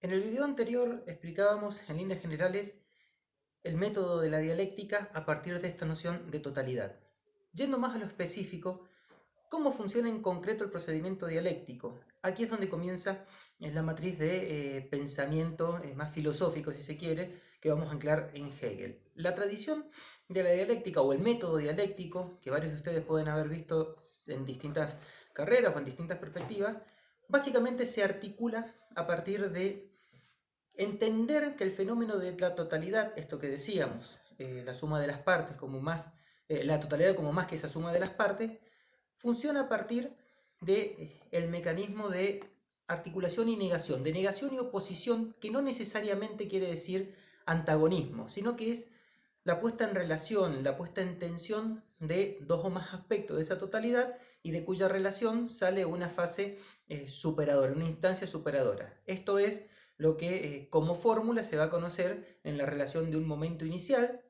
En el video anterior explicábamos en líneas generales el método de la dialéctica a partir de esta noción de totalidad. Yendo más a lo específico, ¿cómo funciona en concreto el procedimiento dialéctico? Aquí es donde comienza la matriz de pensamiento más filosófico, si se quiere, que vamos a anclar en Hegel. La tradición de la dialéctica o el método dialéctico, que varios de ustedes pueden haber visto en distintas carreras o en distintas perspectivas, básicamente se articula a partir de entender que el fenómeno de la totalidad, esto que decíamos, la suma de las partes como más, la totalidad como más que esa suma de las partes, funciona a partir de el mecanismo de articulación y negación, de negación y oposición, que no necesariamente quiere decir antagonismo, sino que es la puesta en relación, la puesta en tensión de dos o más aspectos de esa totalidad y de cuya relación sale una fase superadora, una instancia superadora. Esto es lo que como fórmula se va a conocer en la relación de un momento inicial,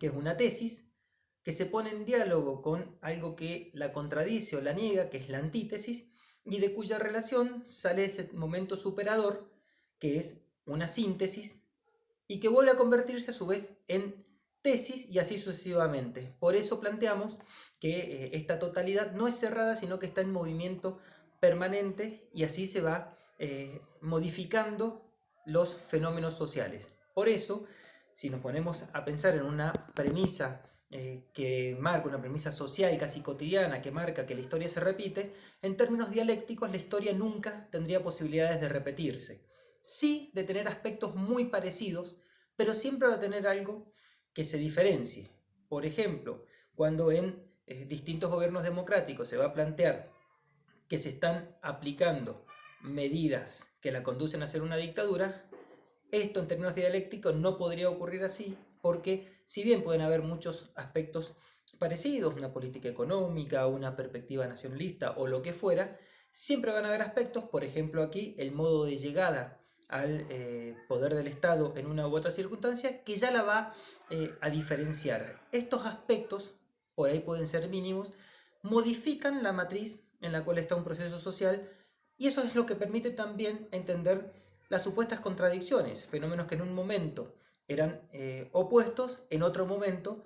que es una tesis, que se pone en diálogo con algo que la contradice o la niega, que es la antítesis, y de cuya relación sale ese momento superador, que es una síntesis, y que vuelve a convertirse a su vez en tesis y así sucesivamente. Por eso planteamos que esta totalidad no es cerrada, sino que está en movimiento permanente y así se va modificando los fenómenos sociales. Por eso, si nos ponemos a pensar en una premisa que marca una premisa social casi cotidiana, que marca que la historia se repite, en términos dialécticos la historia nunca tendría posibilidades de repetirse. Sí de tener aspectos muy parecidos, pero siempre va a tener algo que se diferencie. Por ejemplo, cuando en distintos gobiernos democráticos se va a plantear que se están aplicando medidas que la conducen a ser una dictadura, esto en términos dialécticos no podría ocurrir así, porque si bien pueden haber muchos aspectos parecidos, una política económica, una perspectiva nacionalista o lo que fuera, siempre van a haber aspectos, por ejemplo aquí, el modo de llegada al poder del Estado en una u otra circunstancia, que ya la va a diferenciar. Estos aspectos, por ahí pueden ser mínimos, modifican la matriz en la cual está un proceso social y eso es lo que permite también entender las supuestas contradicciones, fenómenos que en un momento eran opuestos, en otro momento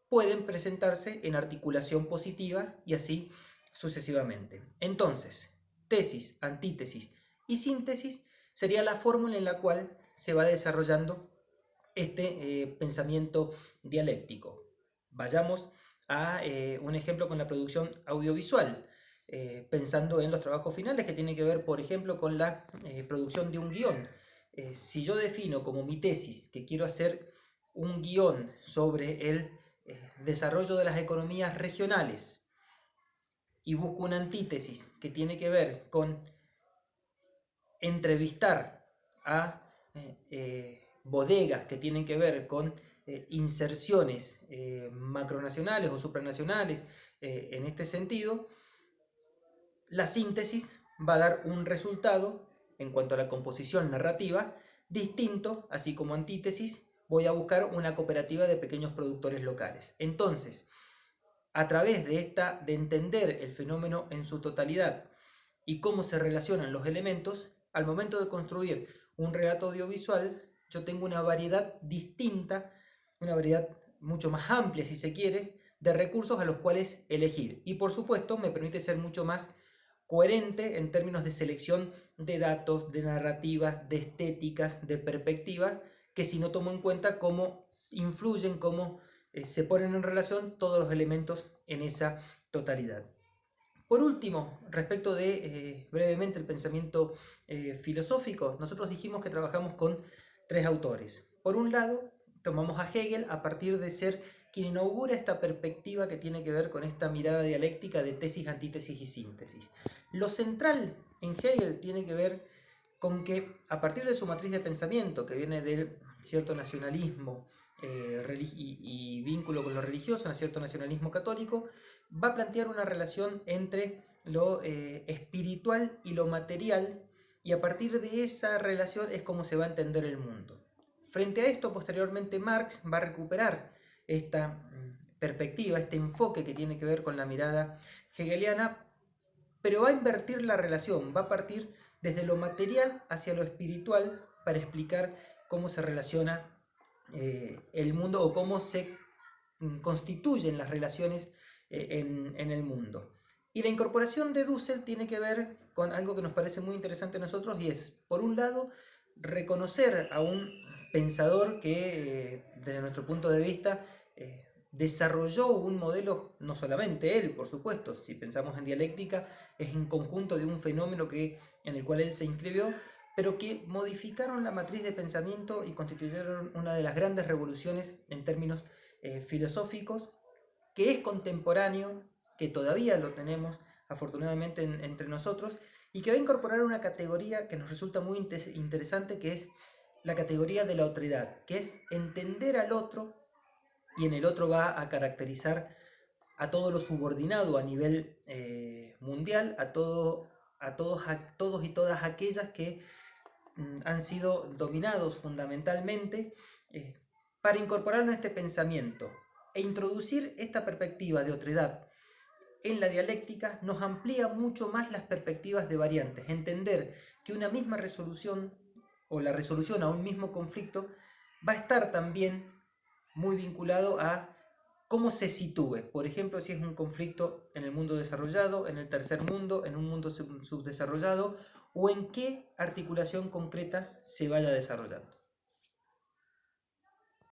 pueden presentarse en articulación positiva y así sucesivamente. Entonces, tesis, antítesis y síntesis sería la fórmula en la cual se va desarrollando este pensamiento dialéctico. Vayamos a un ejemplo con la producción audiovisual, pensando en los trabajos finales que tienen que ver, por ejemplo, con la producción de un guión. Si yo defino como mi tesis que quiero hacer un guión sobre el desarrollo de las economías regionales y busco una antítesis que tiene que ver con entrevistar a bodegas que tienen que ver con inserciones macronacionales o supranacionales en este sentido, la síntesis va a dar un resultado en cuanto a la composición narrativa distinto, así como antítesis, voy a buscar una cooperativa de pequeños productores locales. Entonces, a través de entender el fenómeno en su totalidad y cómo se relacionan los elementos, al momento de construir un relato audiovisual, yo tengo una variedad distinta, una variedad mucho más amplia, si se quiere, de recursos a los cuales elegir. Y por supuesto, me permite ser mucho más coherente en términos de selección de datos, de narrativas, de estéticas, de perspectivas, que si no tomo en cuenta cómo influyen, cómo se ponen en relación todos los elementos en esa totalidad. Por último, respecto de brevemente el pensamiento filosófico, nosotros dijimos que trabajamos con tres autores. Por un lado, tomamos a Hegel a partir de ser quien inaugura esta perspectiva que tiene que ver con esta mirada dialéctica de tesis, antítesis y síntesis. Lo central en Hegel tiene que ver con que a partir de su matriz de pensamiento, que viene del cierto nacionalismo y vínculo con lo religioso, un cierto nacionalismo católico, va a plantear una relación entre lo espiritual y lo material, y a partir de esa relación es como se va a entender el mundo. Frente a esto, posteriormente Marx va a recuperar esta perspectiva, este enfoque que tiene que ver con la mirada hegeliana, pero va a invertir la relación, va a partir desde lo material hacia lo espiritual para explicar cómo se relaciona el mundo o cómo se constituyen las relaciones en el mundo. Y la incorporación de Dussel tiene que ver con algo que nos parece muy interesante a nosotros y es, por un lado, reconocer a un pensador que, desde nuestro punto de vista, desarrolló un modelo, no solamente él, por supuesto, si pensamos en dialéctica, es en conjunto de un fenómeno en el cual él se inscribió, pero que modificaron la matriz de pensamiento y constituyeron una de las grandes revoluciones en términos filosóficos, que es contemporáneo, que todavía lo tenemos afortunadamente entre nosotros, y que va a incorporar una categoría que nos resulta muy interesante, que es la categoría de la otredad, que es entender al otro, y en el otro va a caracterizar a todo lo subordinado a nivel mundial, a todos y todas aquellas que han sido dominados fundamentalmente, para incorporarnos a este pensamiento e introducir esta perspectiva de otredad en la dialéctica nos amplía mucho más las perspectivas de variantes, entender que una misma resolución o la resolución a un mismo conflicto va a estar también muy vinculado a cómo se sitúe. Por ejemplo, si es un conflicto en el mundo desarrollado, en el tercer mundo, en un mundo subdesarrollado, o en qué articulación concreta se vaya desarrollando.